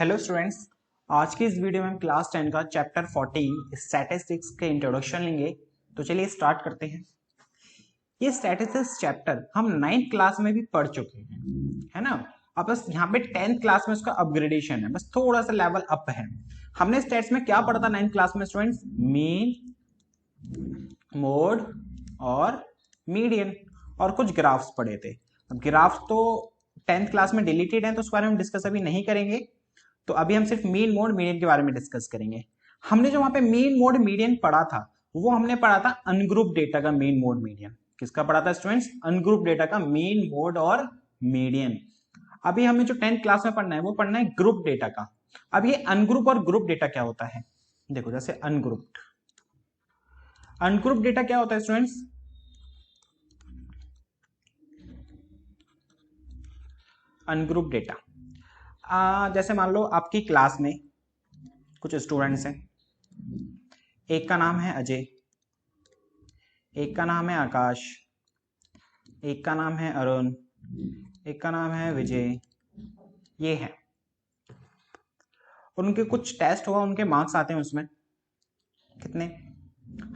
Hello students. आज की इस वीडियो में हम क्लास 10 का चैप्टर 14 स्टैटिस्टिक्स के इंट्रोडक्शन लेंगे। तो चलिए स्टार्ट करते हैं। ये स्टैटिस्टिक्स चैप्टर हम 9th क्लास में भी पढ़ चुके हैं, है ना। अब बस यहाँ पे 10th क्लास में उसका अपग्रेडेशन है, बस थोड़ा सा लेवल अप है। हमने स्टैट्स में क्या पढ़ा था 9th क्लास में स्टूडेंट्स? मीन, मोड और मीडियन और कुछ ग्राफ्स पढ़े थे। अब ग्राफ्स तो 10th क्लास में डिलीटेड हैं, तो उस बारे में डिस्कस अभी नहीं करेंगे। तो अभी हम सिर्फ मीन, मोड, मीडियन के बारे में डिस्कस करेंगे। हमने जो वहां पे मीन, मोड, मीडियन पढ़ा था वो हमने पढ़ा था अनग्रुप डेटा का मीन, मोड, मीडियन। किसका पढ़ा था स्टूडेंट्स? अनग्रुप डेटा का मीन, मोड और मीडियन। अभी हमें जो 10th क्लास में पढ़ना है वो पढ़ना है ग्रुप डेटा का। अब ये अनग्रुप और ग्रुप डेटा क्या होता है? देखो, जैसे अनग्रुप डेटा क्या होता है स्टूडेंट्स? अनग्रुप डेटा जैसे मान लो आपकी क्लास में कुछ स्टूडेंट्स हैं। एक का नाम है अजय, एक का नाम है आकाश, एक का नाम है अरुण, एक का नाम है विजय। ये है, उनके कुछ टेस्ट हुआ, उनके मार्क्स आते हैं उसमें। कितने?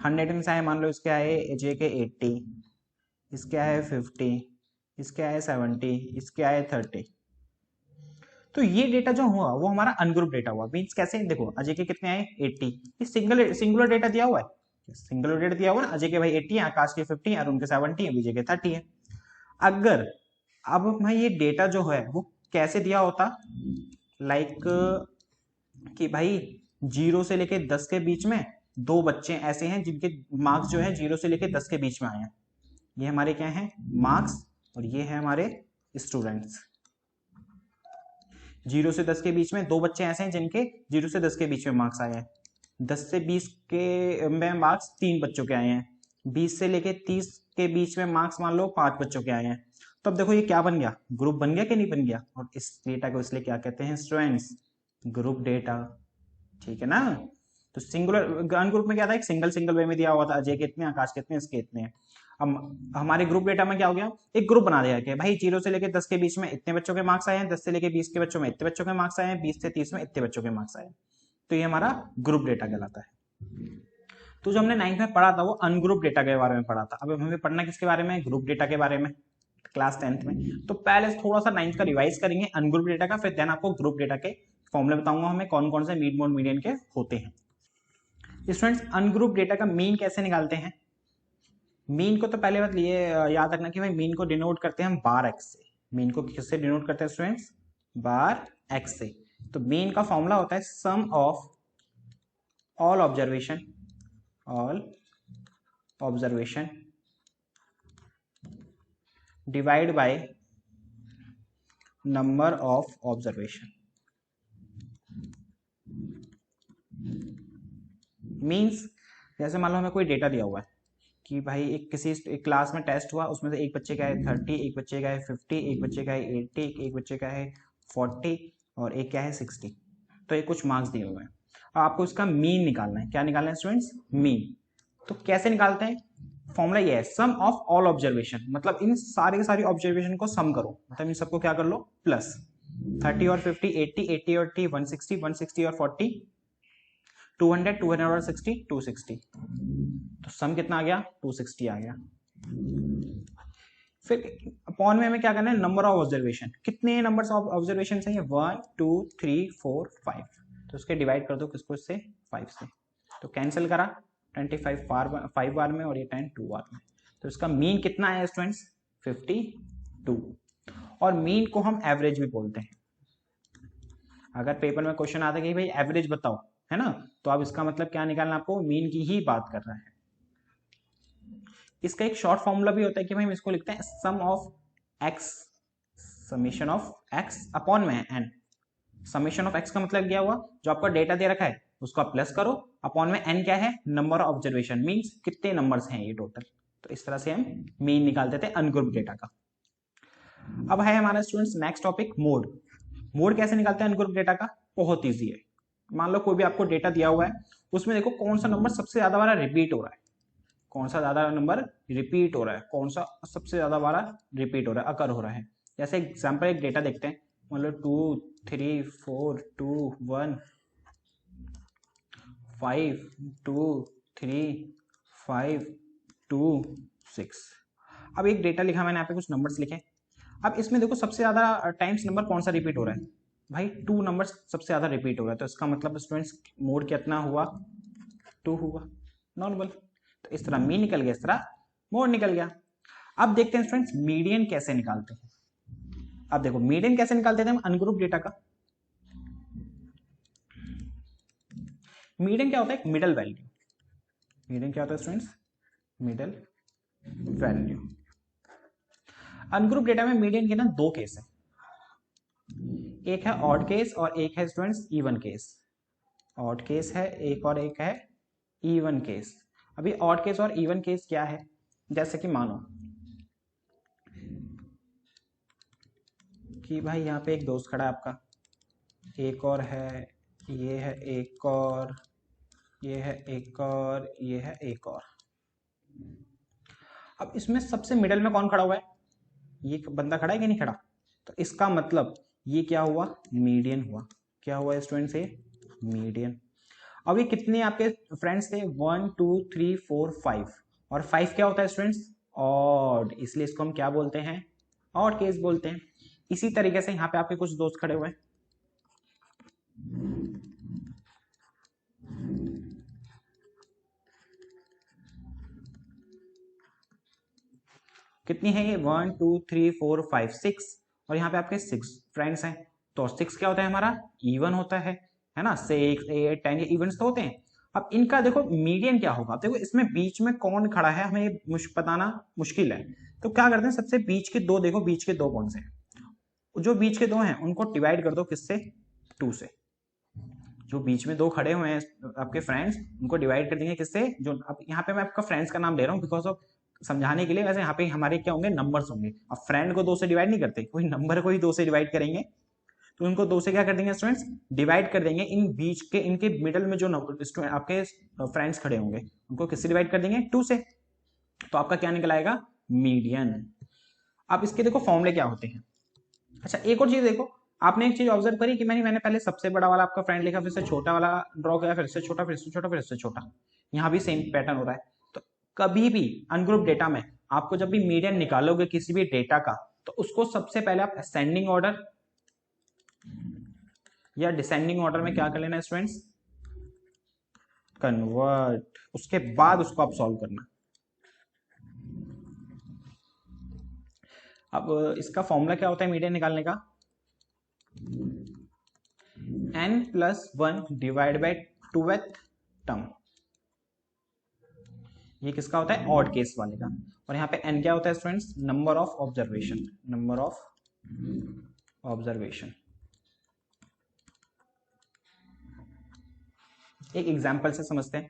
100 में से आए, मान लो इसके आए अजय के 80, इसके आए 50, इसके आए 70, इसके आए 30। तो ये डेटा जो हुआ वो हमारा अनग्रुप डेटा हुआ। मीन्स कैसे? देखो, अजय के कितने आए? 80। ये सिंगुलर डेटा दिया हुआ है, सिंगुलर डेटा दिया हुआ ना। अजय के भाई 80 है, आकाश के 50 है, अरुण के 70 है, विजय के 30 है। अगर अब भाई ये डेटा जो है वो कैसे दिया होता, लाइक कि भाई 0 से लेके 10 के बीच में दो बच्चे ऐसे हैं जिनके मार्क्स जो है 0 से लेके 10 के बीच में आए हैं। ये हमारे क्या है? मार्क्स। और ये है हमारे स्टूडेंट्स। 0 से 10 के बीच में दो बच्चे ऐसे हैं जिनके 0 से 10 के बीच में मार्क्स आए हैं। 10 से 20 के में मार्क्स 3 बच्चों के आए हैं। 20 से लेके 30 के बीच में मार्क्स मान लो 5 बच्चों के आए हैं। तो अब देखो ये क्या बन गया? ग्रुप बन गया कि नहीं बन गया? और इस डेटा को इसलिए क्या कहते हैं स्टूडेंट्स? Group data. ठीक है ना। तो सिंगुलर अनग्रुप में क्या था? एक सिंगल वे में दिया हुआ था, अजय के इतने, आकाश के इतने, इसके इतने। अब हमारे ग्रुप डेटा में क्या हो गया? एक ग्रुप बना दिया कि भाई 0 से लेके 10 के बीच में इतने बच्चों के मार्क्स आए हैं, 10 से लेके 20 के बच्चों में इतने बच्चों के मार्क्स आए हैं, 20 से 30 में इतने बच्चों के मार्क्स आए हैं। तो ये हमारा ग्रुप डेटा कहलाता है। तो जो हमने 9th में पढ़ा था वो अनग्रुप डेटा के बारे में पढ़ा था। अब हमें पढ़ना किसके बारे में? ग्रुप डेटा के बारे में, क्लास 10th में। तो पहले थोड़ा सा 9th का रिवाइज करेंगे अनग्रुप डेटा का, फिर देन आपको ग्रुप डेटा के फॉर्मूले बताऊंगा हमें कौन कौन से मीन, मोड, मीडियन के होते हैं। स्टूडेंट्स, अनग्रुप डेटा का मीन कैसे निकालते हैं? मीन को तो पहले बात ये याद रखना कि भाई मीन को डिनोट करते हैं हम बार एक्स से। मीन को किससे डिनोट करते हैं स्टूडेंट्स? बार एक्स से। तो मीन का फॉर्मूला होता है sum of all observation divide by number of observation. Means जैसे मान लो हमें कोई डेटा दिया हुआ है कि भाई एक क्लास में टेस्ट हुआ, उसमें से एक बच्चे का है 30, एक बच्चे का है 50, एक बच्चे का है 80, एक बच्चे का है 40 और एक क्या है 60। तो ये कुछ मार्क्स दिए हुए हैं। अब आपको इसका मीन निकालना है। क्या निकालना है स्टूडेंट्स? मीन। तो कैसे निकालते हैं? फॉर्मूला ये है सम ऑफ ऑल ऑब्जर्वेशन, मतलब इन सारे के सारे ऑब्जर्वेशन को सम करो, मतलब इन सबको क्या कर लो? प्लस 30 और 50 80, 80 और 80 160, 160 और 40 200, 200 और 60 260। तो सम कितना आ गया? 260 आ गया। फिर अपॉन में हमें क्या करना है? Number of observation. कितने नंबर्स ऑफ ऑब्जर्वेशन है? 1 2 3 4 5। तो उसके डिवाइड कर दो किसको? इससे 5 से। तो कैंसिल करा 25 5 बार में और ये 10 2 बार में। तो इसका मीन कितना है स्टूडेंट्स? 52। और मीन को हम एवरेज भी बोलते हैं। अगर पेपर में क्वेश्चन आता है कि भाई एवरेज बताओ, है ना, तो अब इसका मतलब क्या निकालना? आपको मीन की ही बात कर रहा है। इसका एक शॉर्ट फॉर्मूला भी होता है कि भाई हम इसको लिखते हैं sum of x, summation of x upon में एन। समेशन ऑफ एक्स का मतलब क्या हुआ? जो आपका डेटा दे रखा है उसको आप प्लस करो, अपॉन में एन क्या है? नंबर ऑफ ऑब्जर्वेशन, मींस कितने नंबर्स हैं ये टोटल। तो इस तरह से हम मीन निकालते थे अनग्रुप डेटा का। अब है हमारा students next topic mode. Mode कैसे निकालते हैं अनग्रुप डेटा का? बहुत ईजी है। मान लो कोई भी आपको डेटा दिया हुआ है, उसमें देखो कौन सा नंबर सबसे ज्यादा बार रिपीट हो रहा है, कौन सा ज्यादा नंबर रिपीट हो रहा है, कौन सा सबसे ज्यादा बार रिपीट हो रहा है, अकर हो रहा है। जैसे एग्जांपल एक डेटा देखते हैं मतलब 2 3 4 2 1 5 2 3 5 2 6। अब एक डेटा लिखा मैंने यहाँ पे, कुछ नंबर्स लिखे। अब इसमें देखो सबसे ज्यादा टाइम्स नंबर कौन सा रिपीट हो रहा है भाई, 2 नंबर सबसे ज्यादा रिपीट हो रहा है, तो इसका मतलब स्टूडेंट्स मोड कितना हुआ, 2 हुआ, नॉर्मल। तो इस तरह मीन निकल गया, इस तरह मोड निकल गया। अब देखते हैं स्टूडेंट्स मीडियन कैसे निकालते हैं। अब देखो मीडियन कैसे निकालते थे हम अनग्रुप डेटा का। मीडियन क्या होता है, एक मिडल वैल्यू। मीडियन क्या होता है students, middle value. Ungroup data में मीडियन के ना 2 केस है, एक है ऑड केस और एक है students even case. Odd case है एक और एक है इवन केस। अभी ऑड केस और इवन केस क्या है, जैसे कि मानो कि भाई यहाँ पे एक दोस्त खड़ा है आपका, एक और है, ये है एक और, ये है एक और, ये है एक और। अब इसमें सबसे मिडल में कौन खड़ा हुआ है, ये बंदा खड़ा है कि नहीं खड़ा, तो इसका मतलब ये क्या हुआ, मीडियन हुआ। क्या हुआ स्टूडेंट्स, ये मीडियन। अब ये कितने आपके फ्रेंड्स थे, 1 2 3 4 5, और 5 क्या होता है स्टूडेंट्स, ऑड, इसलिए इसको हम क्या बोलते हैं, ऑड केस बोलते हैं। इसी तरीके से यहाँ पे आपके कुछ दोस्त खड़े हुए हैं, कितनी है ये, 1 2 3 4 5 6, और यहाँ पे आपके 6 फ्रेंड्स हैं। तो 6 क्या होता है हमारा, इवन होता है ना, 6 8 10 ये इवेंट्स तो होते हैं। अब इनका देखो मीडियन क्या होगा, देखो इसमें बीच में कौन खड़ा है हमें ये बताना मुश्किल है। तो क्या करते हैं, सबसे बीच के दो देखो, बीच के दो कौन से हैं, जो बीच के दो हैं उनको डिवाइड कर दो किससे, 2 से। जो बीच में दो खड़े हुए हैं आपके फ्रेंड्स, उनको डिवाइड कर देंगे किससे, जो अब यहाँ पे मैं आपका फ्रेंड्स का नाम ले रहा हूँ बिकॉज ऑफ समझाने के लिए, वैसे यहाँ पे हमारे क्या होंगे, नंबर्स होंगे। अब फ्रेंड को 2 से डिवाइड नहीं करते, कोई नंबर को ही 2 से डिवाइड करेंगे, तो उनको 2 से क्या कर देंगे स्टूडेंट्स, डिवाइड कर देंगे। इन बीच के, इनके मिडल में जो आपके फ्रेंड्स खड़े होंगे उनको किससे डिवाइड कर देंगे, 2 से। तो आपका क्या निकल आएगा, मीडियन। अब इसके देखो फॉर्मूले क्या होते हैं। अच्छा एक और चीज देखो, आपने एक चीज ऑब्जर्व करी कि मैंने पहले सबसे बड़ा वाला आपका फ्रेंड लिखा, फिर से छोटा वाला ड्रॉ किया, फिर से छोटा, फिर से छोटा, फिर से छोटा। यहाँ भी सेम पैटर्न हो रहा है। तो कभी भी अनग्रुप डेटा में आपको जब भी मीडियन निकालोगे किसी भी डेटा का, तो उसको सबसे पहले आप असेंडिंग ऑर्डर या डिसेंडिंग ऑर्डर में क्या कर लेना स्टूडेंट्स, कन्वर्ट, उसके बाद उसको आप सॉल्व करना। अब इसका फॉर्मूला क्या होता है मीडियन निकालने का, n+1 divide by 2th term. ये किसका होता है, ऑड केस वाले का। और यहाँ पे n क्या होता है students, number of observation, number of observation. एक एग्जांपल से समझते हैं,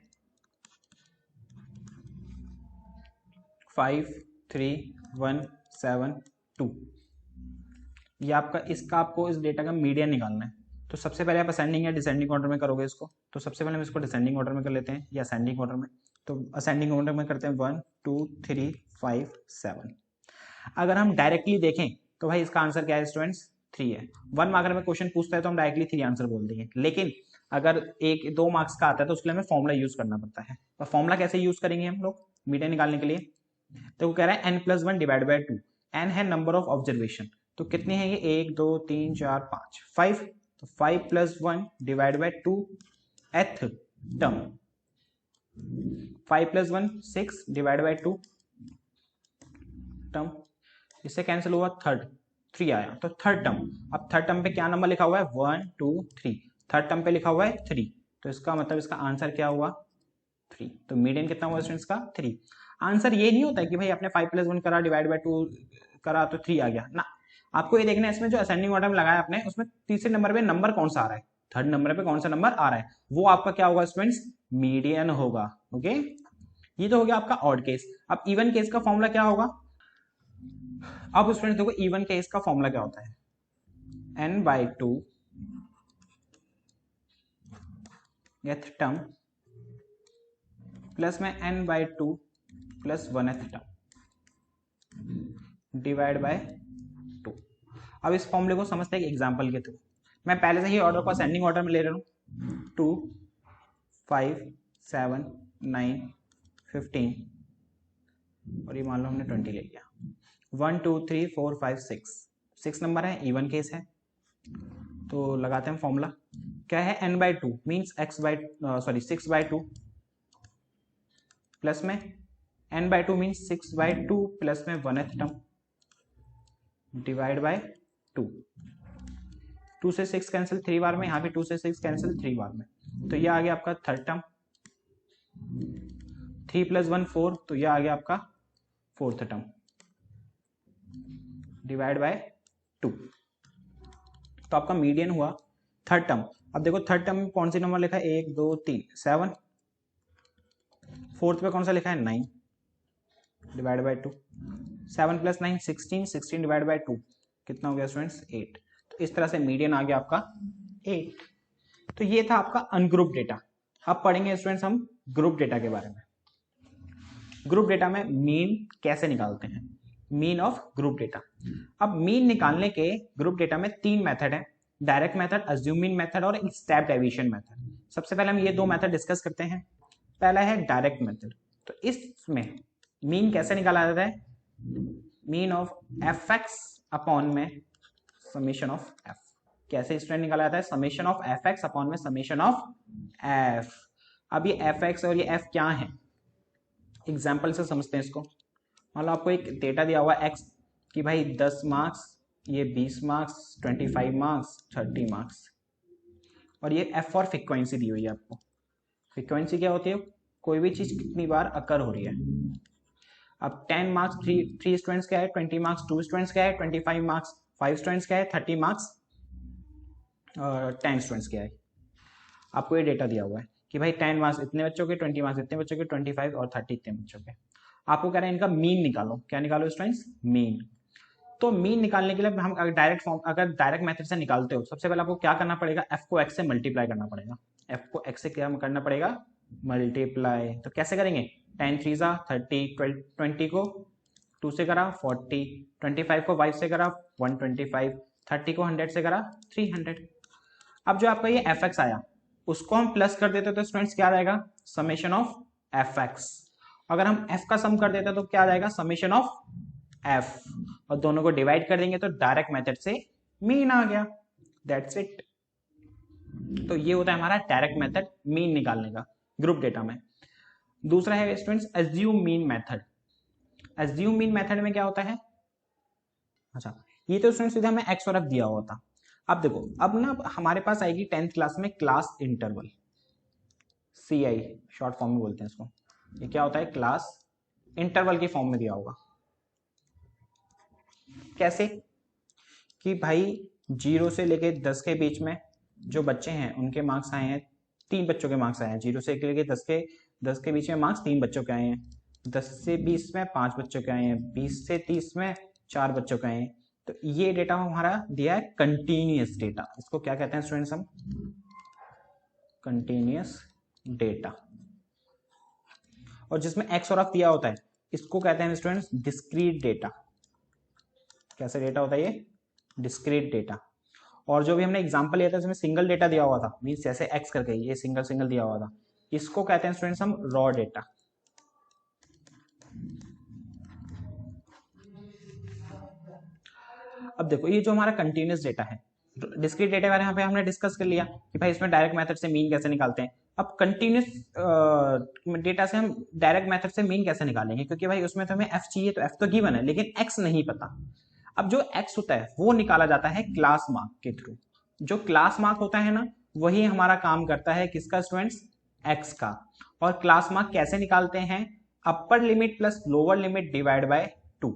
5 3 1 7 2, ये आपका, इसका आपको इस डेटा का मीडियन निकालना है। तो सबसे पहले आप असेंडिंग या डिसेंडिंग ऑर्डर में करोगे इसको, तो सबसे पहले हम इसको डिसेंडिंग ऑर्डर में कर लेते हैं या असेंडिंग ऑर्डर में। तो असेंडिंग ऑर्डर में करते हैं 1 2 3 5 7। अगर हम डायरेक्टली देखें तो भाई इसका आंसर क्या है स्टूडेंट्स, 3 है। 1 मार्क्स में क्वेश्चन पूछता है तो हम डायरेक्टली 3 आंसर बोल देंगे, लेकिन अगर 1 2 मार्क्स का आता है तो उसके लिए हमें फॉर्मुला यूज करना पड़ता है। तो फॉर्मुला कैसे यूज करेंगे हम लोग मीडियन निकालने के लिए, तो वो कह रहा है n+1 डिवाइड बाई 2, n है नंबर ऑफ ऑब्जर्वेशन, तो कितने हैं ये, 1 2 3 4 5 5, तो 5+1 divide by 2 th term, 5+1 6 divide by 2 term, इससे कैंसिल हुआ, 3 आया, तो थर्ड टर्म। अब थर्ड टर्म पे क्या नंबर लिखा हुआ है, 1 2 3, थर्ड टर्म पे लिखा हुआ है 3, तो इसका मतलब इसका आंसर क्या हुआ, 3। तो मीडियन कितना हुआ स्टूडेंट्स का, 3। आंसर ये नहीं होता है कि भाई आपने 5+1 करा डिवाइड बाई 2 करा तो 3 आ गया ना, आपको ये देखना है इसमें जो असेंडिंग ऑर्डर में लगाया आपने, उसमें तीसरे नंबर पे नंबर कौन सा आ रहा है, थर्ड नंबर पे कौन सा नंबर आ रहा है, वो आपका क्या होगा स्टूडेंट्स, मीडियन होगा। ओके, ये तो हो गया आपका ऑड केस। अब इवन केस का फॉर्मूला क्या होगा, अब स्टूडेंट्स देखो इवन केस का फॉर्मूला क्या होता है, n/2 एथ टर्म प्लस में n/2 plus 1th term divide by 2। अब इस फॉर्मूले को समझते हैं एक एग्जाम्पल के थ्रू। मैं पहले से ही ऑर्डर को असेंडिंग ऑर्डर में ले रहा हूँ, 2 5 7 9 15 और ये मान लो हमने 20 ले लिया। 1 2 3 4 5 6 नंबर है, इवन केस है। तो लगाते हैं फॉर्मूला, क्या है n/2 मीन्स x/6/2 प्लस में n/2 मीन्स 6/2 प्लस में 1th टर्म डिवाइड बाय 2। 2 से 6 कैंसिल 3 बार में, यहाँ पे 2 से 6 कैंसिल 3 बार में, तो ये आ गया आपका थर्ड टर्म। 3 + 1 4, तो ये आ गया आपका फोर्थ टर्म डिवाइड बाय 2। तो आपका मीडियन हुआ थर्ड टर्म। अब देखो थर्ड टर्म में कौन सी नंबर लिखा है, 1 2 3 7। फोर्थ पे कौन सा लिखा है, 9 डिवाइड बाय 2। 7 + 9 16 डिवाइड बाय 2 कितना हो गया स्टूडेंट्स, 8। तो इस तरह से मीडियन आ गया आपका 8। तो ये था आपका अनग्रुप डेटा। अब पढ़ेंगे स्टूडेंट्स हम ग्रुप डेटा के बारे में। ग्रुप डेटा में मीन कैसे निकालते हैं, मीन ऑफ ग्रुप डेटा। अब मीन निकालने के ग्रुप डेटा में 3 मेथड है, direct method, assume mean method और स्टेप डेविएशन मेथड। सबसे पहले हम ये 2 मेथड डिस्कस करते हैं। पहला है डायरेक्ट मेथड। तो इसमें मीन कैसे निकाला जाता है, मीन ऑफ fx अपॉन में समेशन ऑफ f। कैसे स्टूडेंट निकाला जाता है, समेशन ऑफ fx अपॉन में समेशन ऑफ f। अब ये fx और ये f क्या है, एग्जाम्पल से समझते हैं इसको। मान लो आपको एक डेटा दिया हुआ x कि भाई 10 मार्क्स, ये 20 मार्क्स, 25 मार्क्स, 30 मार्क्स, और ये f और फ्रीक्वेंसी दी हुई है आपको। फ्रीक्वेंसी क्या होती है, कोई भी चीज कितनी बार अकर हो रही है। अब 10 मार्क्स 3 स्टूडेंट्स क्या है, 20 मार्क्स 2 स्टूडेंट्स क्या है, 25 मार्क्स 5 स्टूडेंट्स क्या है, 30 मार्क्स 10 स्टूडेंट्स क्या है। आपको ये डेटा दिया हुआ है कि भाई 10 मार्क्स इतने बच्चों के, 20 मार्क्स इतने बच्चों के, 25 और 30 इतने बच्चों के। आपको कह रहे हैं इनका मीन निकालो। क्या निकालो स्टूडेंट्स, मीन। तो मीन निकालने के लिए हम अगर डायरेक्ट मेथड से निकालते हो, सबसे पहले आपको क्या करना पड़ेगा, f को x से मल्टीप्लाई करना पड़ेगा। f को x से क्या करना पड़ेगा, मल्टीप्लाई। तो कैसे करेंगे, 10 3 30, 20 को 2 से करा 40, 25 को 5 से करा 125, 30 को 100 से करा 300। अब जो आपका ये fx आया उसको हम प्लस कर देते तो स्टूडेंट्स क्या आ जाएगा, समेशन ऑफ fx। अगर हम f का सम कर देते तो क्या आ जाएगा, समेशन ऑफ f, और दोनों को डिवाइड कर देंगे तो डायरेक्ट मेथड से मीन आ गया। That's it. तो ये होता है हमारा डायरेक्ट मेथड मीन निकालने का ग्रुप डेटा में। दूसरा है students assume mean method. Assume mean method में क्या होता है, अच्छा ये तो स्टूडेंट्स सीधा हमें x और f दिया हुआ था। अब देखो, अब ना हमारे पास आएगी 10th क्लास में class interval, CI short form में बोलते हैं इसको। ये क्या होता है, क्लास इंटरवल की फॉर्म में दिया होगा। कैसे कि भाई 0 से लेके 10 के बीच में जो बच्चे हैं उनके मार्क्स आए हैं, 3 बच्चों के मार्क्स आए हैं। 0 से लेके 10 के बीच में मार्क्स 3 बच्चों के आए हैं। 10 से 20 में 5 बच्चों के आए हैं। 20 से 30 में 4 बच्चों के आए हैं। तो ये डेटा हमारा दिया है कंटिन्यूअस डेटा। इसको क्या कहते हैं स्टूडेंट्स, हम कंटिन्यूअस डेटा। और जिसमें x और f दिया होता है इसको कहते हैं स्टूडेंट्स डिस्क्रीट डेटा। कैसे डेटा होता है ये, डिस्क्रीट डेटा। और जो भी हमने एग्जांपल लिया था इसमें सिंगल डेटा दिया हुआ था, मींस जैसे x करके ये सिंगल दिया हुआ था, इसको कहते हैं स्टूडेंट्स हम रॉ डेटा। अब देखो ये जो हमारा कंटिन्यूअस डेटा है, डिस्क्रीट डेटा वाले यहाँ पे हमने डिस्कस कर लिया कि भाई इसमें डायरेक्ट मेथड से मीन कैसे निकालते हैं। अब कंटिन्यूअस डेटा से हम डायरेक्ट मेथड से मीन कैसे निकालेंगे, क्योंकि भाई उसमें तो हमें f चाहिए, तो f तो गिवन है लेकिन x नहीं पता। अब जो x होता है वो निकाला जाता है क्लास मार्क के थ्रू। जो क्लास मार्क होता है ना वही हमारा काम करता है किसका स्टूडेंट्स, x का। और क्लास मार्क कैसे निकालते हैं, upper limit plus lower limit divide by 2।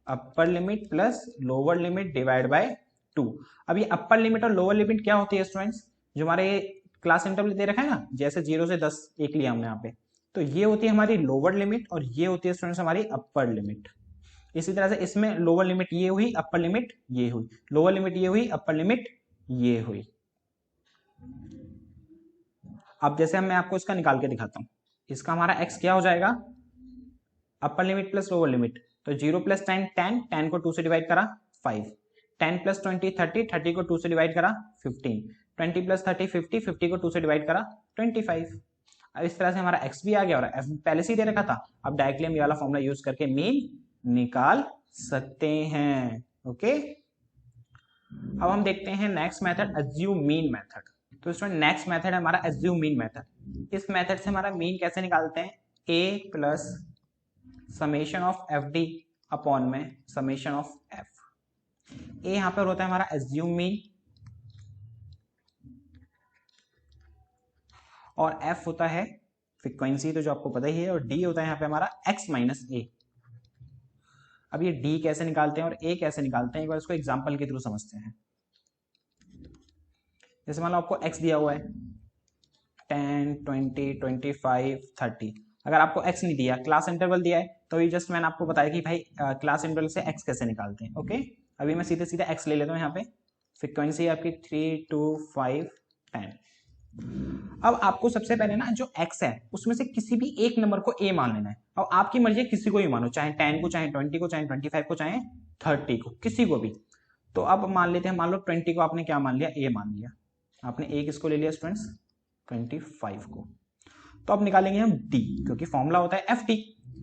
Upper limit plus lower limit divide by 2। अब ये अपर लिमिट और लोअर लिमिट क्या होती है स्टूडेंट्स, जो हमारे क्लास इंटरवल दे रखा है ना, जैसे 0 से 10 एक लिया हमने यहाँ पे, तो ये होती है हमारी लोअर लिमिट और ये होती है स्टूडेंट्स हमारी अपर लिमिट। इसी तरह से इसमें लोअर लिमिट ये हुई, अपर लिमिट ये हुई, लोअर लिमिट ये हुई, अपर लिमिट ये हुई। अब जैसे मैं आपको इसका निकाल के दिखाता हूं, इसका हमारा x क्या हो जाएगा, upper limit plus lower limit, तो 0 + 10 10 को 2 से डिवाइड करा 5, 10 प्लस 20 30, 30 को 2 से डिवाइड करा 15, 20 प्लस 30 50, 50 को 2 से डिवाइड करा 25। अब इस तरह से हमारा x भी आ गया और f पहले से ही दे रखा था। अब डायरेक्टली हम ये वाला फॉर्मूला यूज करके मीन निकाल सकते हैं। ओके, अब हम देखते हैं next method, assume mean method. तो स्टूडेंट नेक्स्ट मेथड है हमारा अज्यूम मीन मेथड। इस मेथड से हमारा मीन कैसे निकालते हैं, a plus summation of F D upon में समेशन ऑफ एफ। ए यहां पर होता है हमारा अज्यूम मीन और एफ होता है फ्रीक्वेंसी, तो जो आपको पता ही है, और डी होता है यहाँ पे हमारा x माइनस ए। अब ये डी कैसे निकालते हैं और ए कैसे निकालते हैं, एक बार इसको एग्जांपल के थ्रू समझते हैं। जैसे मान लो आपको x दिया हुआ है 10, 20, 25, 30। अगर आपको x नहीं दिया, क्लास इंटरवल दिया है, तो ये जस्ट मैंने आपको बताया कि भाई क्लास इंटरवल से x कैसे निकालते हैं। ओके, अभी मैं सीधे सीधे x ले लेता हूँ यहाँ पे। फ्रीक्वेंसी आपकी 3, 2, 5, 10। अब आपको सबसे पहले ना जो x है उसमें से किसी भी एक नंबर को a मान लेना है। अब आपकी मर्जी है, किसी को भी मानो, चाहे 10 को, चाहे 20 को, चाहे 25 को, चाहे 30 को, किसी को भी। तो अब मान लेते हैं, मान लो 20 को आपने क्या मान लिया, a मान लिया। आपने a किसको ले लिया स्टूडेंट्स, 25 को। तो अब निकालेंगे हम d, क्योंकि फॉर्मूला होता है एफ डी।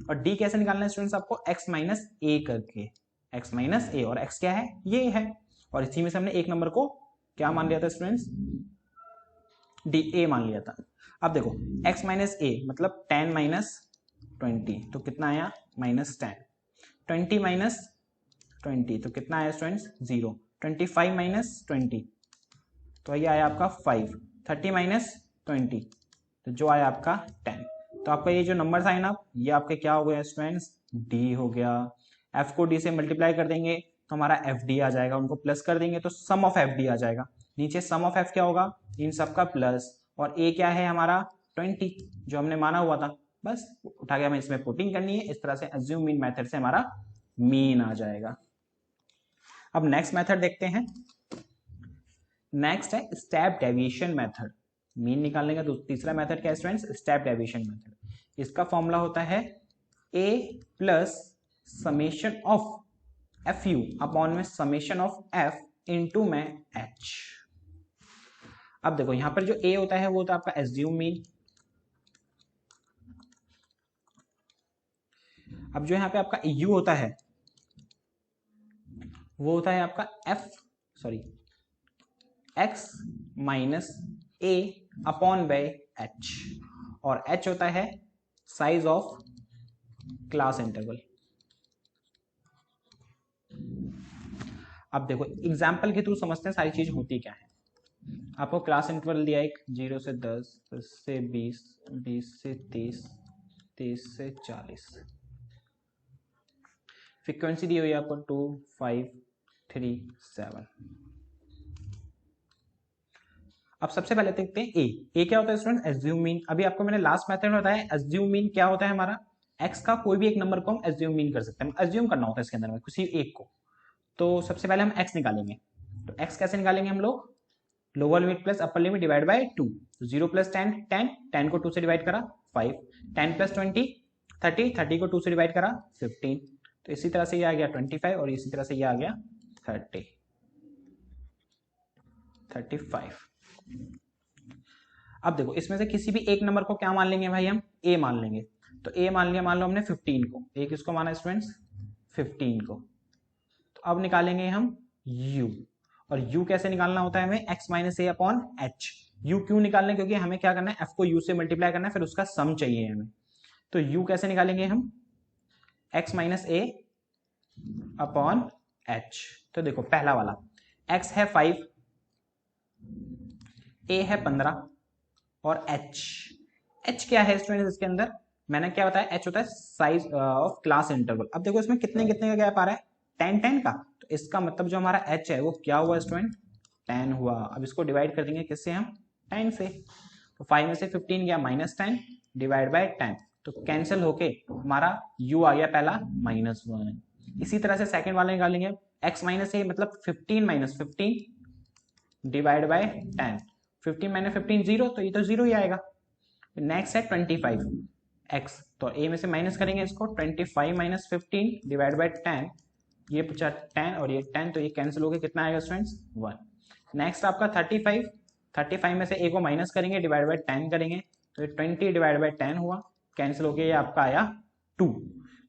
और d कैसे निकालना है स्टूडेंट्स आपको, x माइनस ए करके, x माइनस ए, और x क्या है, ये है। और इसी में से हमने एक नंबर को क्या मान लिया था स्टूडेंट्स, डी ए मान लिया था। अब देखो x माइनस ए मतलब 10 माइनस 20, तो कितना आया, -10। 20 माइनस 20 तो कितना आया स्टूडेंट्स, 0। 25 माइनस 20 तो ये आया आपका 5। 30 माइनस 20 तो जो आया आपका 10। तो आपका ये जो नंबर आए ना, ये आपके क्या हो गया स्टूडेंट्स, डी हो गया। एफ को डी से मल्टीप्लाई कर देंगे तो हमारा एफ डी आ जाएगा, उनको प्लस कर देंगे तो सम ऑफ एफ डी आ जाएगा। नीचे सम ऑफ एफ क्या होगा, इन सबका प्लस, और ए क्या है हमारा 20 जो हमने माना हुआ था। बस उठा के हमें इसमें पुटिंग करनी है। इस तरह से अज्यूम मीन मेथड से हमारा मीन आ जाएगा। अब नेक्स्ट मेथड देखते हैं। नेक्स्ट है स्टेप डेविएशन मेथड। मीन निकालने का तीसरा मेथड क्या है स्टूडेंट्स, स्टेप डेविएशन मेथड। इसका फॉर्मूला होता है a plus summation of F you upon में समेशन ऑफ एफ इंटू में h। अब देखो यहां पर जो a होता है वो होता है आपका एज्यूम मीन। अब जो यहां पे आपका u होता है वो होता है आपका x minus a upon bye h, और h होता है साइज ऑफ क्लास इंटरवल। अब देखो एग्जाम्पल के थ्रू समझते हैं सारी चीज होती क्या है। आपको क्लास इंटरवल दिया एक 0 से 10, 10 से 20, 20 से 30, 30 से 40। फ्रीक्वेंसी दी हुई है आपको 2, 5, 3, 7। अब सबसे पहले देखते हैं ए क्या होता है स्टूडेंट, एज्यूम मीन। अभी आपको मैंने लास्ट मेथड में बताया एज्यूम मीन क्या होता है हमारा, एक्स का कोई भी एक नंबर को हम एज्यूम मीन कर सकते हैं, एज्यूम करना होता है इसके अंदर में किसी एक को। तो सबसे पहले हम एक्स निकालेंगे। तो एक्स कैसे निकालेंगे हम लोग, lower limit plus upper limit divide by 2। 0 plus 10 10, 10 को 2 से डिवाइड करा 5, 10 प्लस 20 30, 30 को 2 से डिवाइड करा 15। तो इसी तरह से ये आ गया 25 और इसी तरह से ये आ गया 35। अब देखो इसमें से किसी भी एक नंबर को क्या मान लेंगे भाई, हम a मान लेंगे। तो a मान लिया, मान लो हमने 15 को, a किसको माना स्टूडेंट्स, 15 को। तो अब निकालेंगे हम u, और u कैसे निकालना होता है हमें, x माइनस ए अपॉन एच। u क्यों निकालना है, क्योंकि हमें क्या करना है, f को u से मल्टीप्लाई करना है, फिर उसका सम चाहिए हमें। तो u कैसे निकालेंगे हम, x माइनस ए अपॉन एच। तो देखो पहला वाला x है 5, a है 15 और h क्या है स्टूडेंट्स इसके अंदर, मैंने क्या बताया, h होता है साइज ऑफ क्लास इंटरवल। अब देखो इसमें कितने कितने का गैप आ रहा है, 10 10 का। तो इसका मतलब जो हमारा h है वो क्या हुआ स्टूडेंट, 10 हुआ। अब इसको डिवाइड कर देंगे किससे, हम 10 से। तो 5 में से 15 गया -10 डिवाइड बाय 10, तो कैंसिल होके हमारा u आ गया पहला -1। इसी तरह से सेकंड वाला निकालेंगे, x माइनस ए मतलब 15 माइनस 15 डिवाइड बाय 10। 15 माइनस 15 0, तो ये तो 0 ही आएगा। नेक्स्ट है 25 x, तो a में से माइनस करेंगे इसको, 25 माइनस 15 डिवाइड बाय 10 ये 10 और ये 10, तो ये कैंसिल हो गया, कितना आएगा स्टूडेंट्स 1। नेक्स्ट आपका 35, 35 में से ए को माइनस करेंगे, डिवाइड बाय 10 करेंगे, तो 20 डिवाइड बाय 10 हुआ, कैंसिल हो गया, ये आपका आया 2।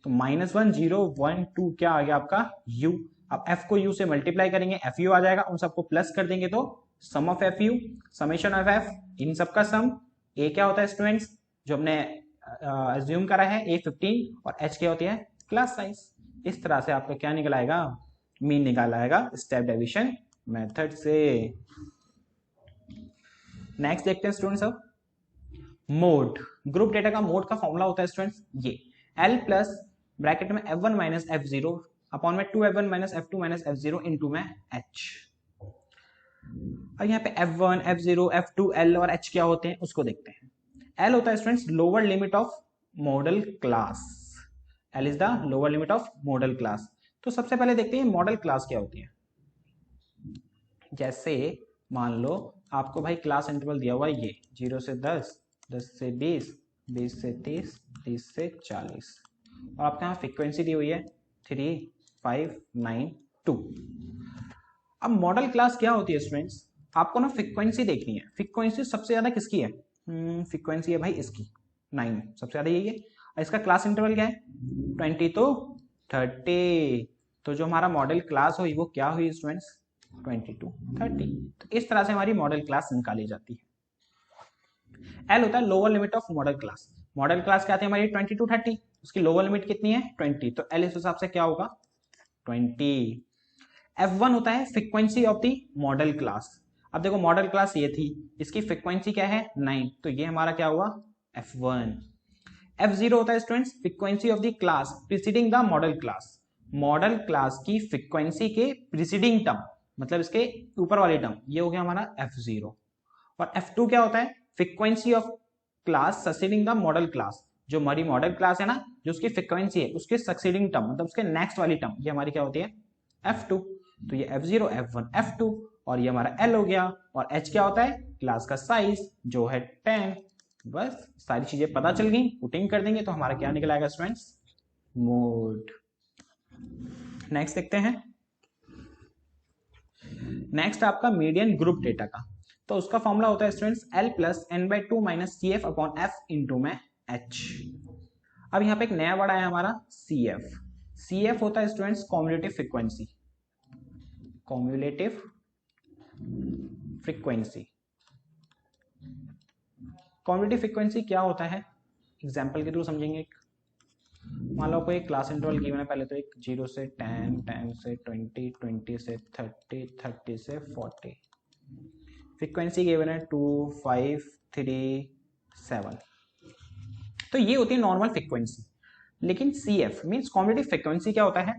तो -1 0 1 2 क्या आ गया आपका u। अब f को u से मल्टीप्लाई करेंगे, fu आ जाएगा, उन सबको प्लस कर देंगे तो sum of fu, summation of f, इन सबका सम। a क्या होता है स्टूडेंट्स, जो हमने अज्यूम करा है, a 15 और h क्या होती है क्लास साइज। इस तरह से आपका क्या निकल आएगा, मीन निकाल आएगा स्टेप डिवीजन मेथड से। नेक्स्ट देखते हैं स्टूडेंट्स अब मोड। ग्रुप डेटा का मोड का फॉर्मूला होता है स्टूडेंट्स ये L प्लस ब्रैकेट में F1 माइनस F0 अपॉन में 2F1 minus F2 minus F0 into में H। अब यहाँ पे F1 F0 F2 L और H क्या होते हैं उसको देखते हैं। L होता है students lower limit of model class, L is the lower limit of model class. तो सबसे पहले देखते हैं मॉडल क्लास क्या होती है। जैसे मान लो आपको भाई क्लास इंटरवल दिया हुआ है ये 0 से 10, 10 से 20, 20 से 30, 30 से 40, और आपके यहाँ फ्रीक्वेंसी दी हुई है 3 5 9 2। अब मॉडल क्लास क्या होती है स्टूडेंट्स, आपको ना फ्रीक्वेंसी देखनी है। फ्रीक्वेंसी सबसे ज्यादा किसकी है, फ्रीक्वेंसी है भाई इसकी 9, सबसे ज्यादा यही है। इसका क्लास इंटरवल क्या है 20 तो 30, तो जो हमारा मॉडल क्लास हुई वो क्या हुई स्टूडेंट्स 20 to 30। तो इस तरह से हमारी मॉडल क्लास निकाली जाती है। एल होता है lower limit of model class. Model class क्या आती है हमारी 20 to 30, उसकी लोअर लिमिट कितनी है 20, तो एल इस हिसाब से क्या होगा 20। F1 होता है frequency of the model class. अब देखो मॉडल क्लास ये थी, इसकी फ्रीक्वेंसी क्या है 9, तो ये हमारा क्या हुआ F1। F0 होता है students frequency of the class preceding the model class. Model class की फ्रीक्वेंसी के प्रीसीडिंग टर्म, मतलब इसके ऊपर वाली टर्म, ये हो गया हमारा F0। और F2 क्या होता है frequency of class succeeding the model class. जो हमारी मॉडल क्लास है ना, जो उसकी फ्रीक्वेंसी है उसके सक्सीडिंग टर्म, मतलब उसके नेक्स्ट वाली टर्म, ये हमारी क्या होती है F2। तो ये F0 F1 F2, और ये हमारा L हो गया। और H क्या होता है क्लास का साइज जो है 10। बस सारी चीजें पता चल गई, पुटिंग कर देंगे तो हमारा क्या निकल आएगा स्टूडेंट्स मोड। नेक्स्ट देखते हैं। नेक्स्ट आपका मीडियन ग्रुप डेटा का, तो उसका फॉर्मूला होता है students L plus n/2 minus CF upon F into में H। अब यहाँ पे एक नया वर्ड आया हमारा CF। CF होता है students cumulative frequency, cumulative frequency. Cumulative frequency क्या होता है एग्जांपल के थ्रू समझेंगे। मान लो कोई क्लास इंटरवल गिवन है, पहले तो एक 0 से 10, 10 से 20, 20 से 30, 30 से 40। फ्रीक्वेंसी गिवन है 2 5 3 7। तो ये होती है नॉर्मल फ्रीक्वेंसी। लेकिन CF मींस कॉम्युलेटिव फ्रीक्वेंसी क्या होता है,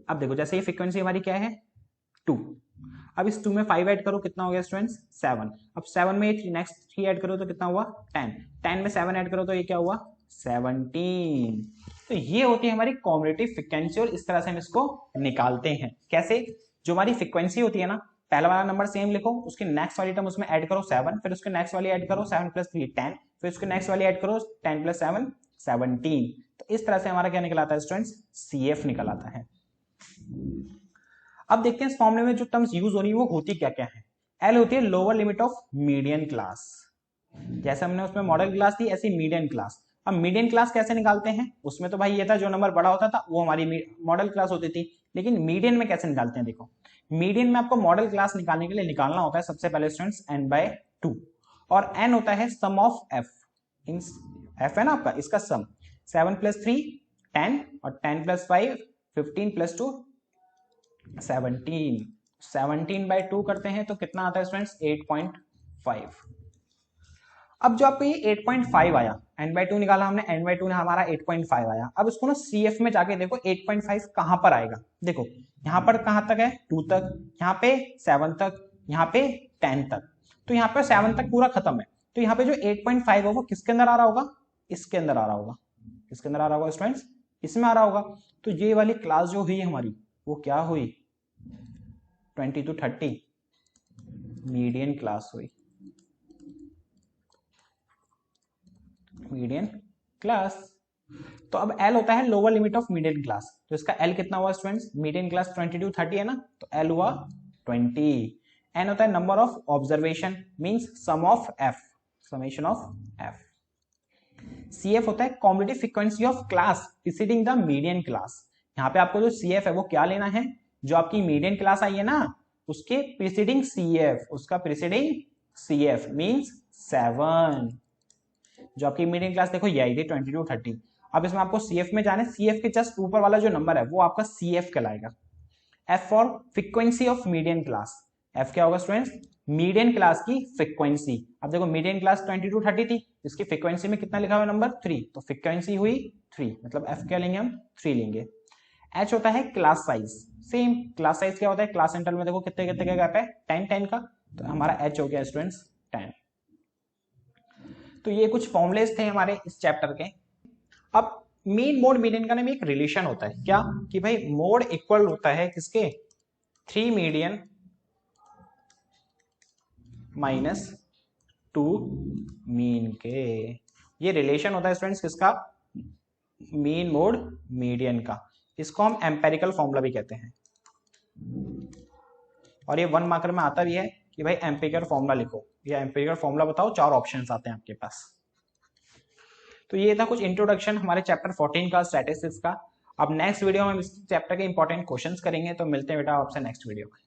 अब देखो जैसे ये फ्रीक्वेंसी हमारी क्या है 2, अब इस 2 में 5 ऐड करो कितना हो गया स्टूडेंट्स 7। अब 7 में नेक्स्ट 3 ऐड करो तो कितना हुआ 10, 10 में 7 ऐड करो तो ये क्या हुआ 17। तो ये होती है हमारी कॉम्युलेटिव फ्रीक्वेंसी, और इस तरह से हम इसको निकालते हैं। कैसे, जो हमारी फ्रीक्वेंसी होती है ना, पहला वाला नंबर सेम लिखो, उसके नेक्स्ट वाली टर्म उसमें ऐड करो 7, फिर उसके नेक्स्ट वाली ऐड करो 7 + 3 10, फिर उसके नेक्स्ट वाली ऐड करो 10 + 7 17। तो इस तरह से हमारा क्या निकल आता है स्टूडेंट्स CF निकल आता है। अब देखते हैं इस फॉर्मूले में जो टर्म्स यूज हो रही है वो होती क्या क्या है। L होती है lower limit of median class, जैसे हमने उसमें मॉडल क्लास थी ऐसी मीडियन क्लास। अब मीडियन क्लास कैसे निकालते हैं, उसमें तो भाई ये था जो नंबर बड़ा होता था वो हमारी मॉडल क्लास होती थी, लेकिन मीडियन में कैसे निकालते हैं। देखो मीडियन में आपको मॉडल क्लास निकालने के लिए निकालना होता है सबसे पहले स्टूडेंट्स n/2, और n होता है sum of f। In f है ना आपका, इसका सम 7 + 3 10 और 10 + 5 15 + 2 17। 17/2 करते हैं तो कितना आता है स्टूडेंट्स 8.5। अब जो आपको ये 8.5 आया, n/2 निकाला हमने, n/2 ने हमारा 8.5 आया। अब इसको ना CF में जाके देखो 8.5 कहां पर आएगा। देखो यहां पर कहां तक है 2 तक, यहाँ पे 7 तक, यहाँ पे 10 तक, तो यहाँ पे 7 तक पूरा खत्म है। तो यहाँ पे जो 8.5 है वो किसके अंदर आ रहा होगा, इसके अंदर आ रहा होगा। किसके अंदर आ रहा होगा स्टूडेंट्स, इसमें आ रहा होगा। तो ये वाली क्लास जो हुई हमारी वो क्या हुई 20 to 30 मीडियन क्लास हुई, मीडियन क्लास। तो तो अब एल होता है lower limit of median class, तो इसका एल कितना हुआ स्टूडेंट्स, मीडियन क्लास 22 30 है ना, तो एल हुआ 20। एन होता है number of observation means sum of f, summation of f. C f होता है combinative frequency of class preceding the median class. यहाँ पे आपको जो सी एफ है वो क्या लेना है, जो आपकी मीडियन क्लास आई है ना उसके प्रीसीडिंग सी एफ, उसका प्रीसीडिंग सी एफ मीन्स 7। जो आपकी मीडियन क्लास देखो ये आई थी 22 30। अब इसमें आपको सी एफ में जाना है, सी एफ के जस्ट ऊपर वाला जो नंबर है वो आपका सी एफ कहलाएगा। F for frequency of median class, F क्या होगा स्टूडेंट्स, मीडियन क्लास की फ्रीक्वेंसी। अब देखो मीडियन क्लास 22 30 थी, इसकी फ्रीक्वेंसी में कितना लिखा हुआ नंबर 3, तो फ्रीक्वेंसी हुई 3, मतलब एफ क्या लेंगे हम 3 लेंगे। एच होता है class size, same class size क्या होता है, क्लास इंटरवल में देखो कितने कितने का गैप है 10 10 का, तो हमारा एच हो गया स्टूडेंट्स 10। तो ये कुछ फॉर्मुलेस थे हमारे इस चैप्टर के। अब मीन मोड मीडियन का ना एक रिलेशन होता है क्या, कि भाई मोड इक्वल होता है किसके, 3 मीडियन माइनस 2 मीन के। ये रिलेशन होता है स्टूडेंट्स किसका, मीन मोड मीडियन का। इसको हम एम्पेरिकल फॉर्मूला भी कहते हैं, और ये 1 मार्कर में आता भी है कि भाई एम्पेरिकल फॉर्मूला लिखो या एम्पेरिकल फॉर्मूला बताओ, 4 ऑप्शंस आते हैं आपके पास। तो ये था कुछ इंट्रोडक्शन हमारे चैप्टर 14 का स्टैटिस्टिक्स का। अब नेक्स्ट वीडियो में हम इस चैप्टर के इंपॉर्टेंट क्वेश्चंस करेंगे, तो मिलते हैं बेटा आपसे नेक्स्ट वीडियो में।